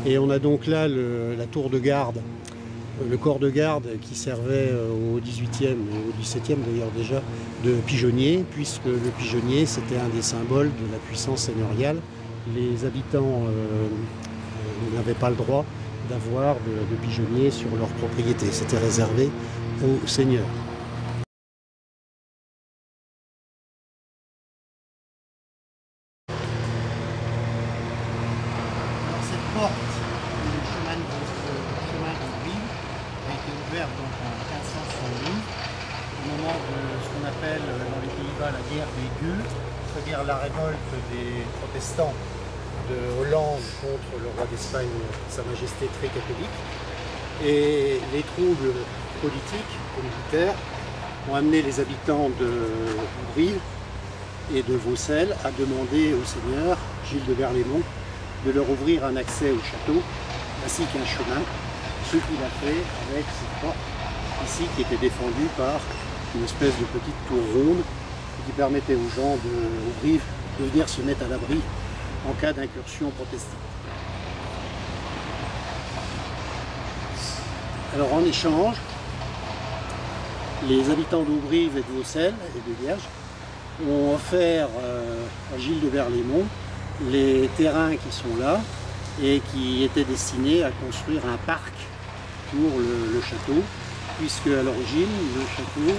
Et on a donc là la tour de garde, le corps de garde qui servait au XVIIIe et au XVIIe d'ailleurs déjà de pigeonnier, puisque le pigeonnier c'était un des symboles de la puissance seigneuriale. Les habitants n'avaient pas le droit d'avoir de pigeonnier sur leur propriété, c'était réservé aux seigneurs. Alors cette porte, le chemin d'Aubry, a été ouverte donc en 1572, au moment de ce qu'on appelle dans les Pays-Bas la guerre des gueux, c'est-à-dire la révolte des protestants de Hollande contre le roi d'Espagne, Sa Majesté très catholique. Et les troubles politiques et militaires ont amené les habitants de Brive et de Vaucelles à demander au seigneur Gilles de Berlaimont de leur ouvrir un accès au château ainsi qu'un chemin, ce qu'il a fait avec cette porte ici qui était défendue par une espèce de petite tour ronde qui permettait aux gens de Brive de venir se mettre à l'abri en cas d'incursion protestante. Alors en échange, les habitants d'Aubry et de Vaucelles et de Lierge ont offert à Gilles de Berlaimont les terrains qui sont là et qui étaient destinés à construire un parc pour le château, puisque à l'origine le château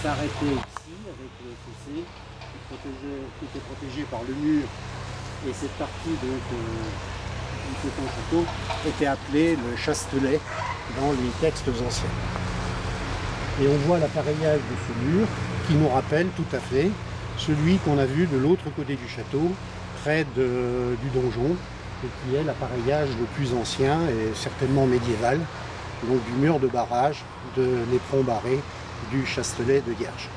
s'arrêtait ici avec le fossé qui était protégé par le mur, et cette partie donc du petit château était appelée le Chastelet dans les textes anciens. Et on voit l'appareillage de ce mur qui nous rappelle tout à fait celui qu'on a vu de l'autre côté du château, près du donjon, et qui est l'appareillage le plus ancien et certainement médiéval, donc du mur de barrage de l'éperon barré du Chastelet de Lierge.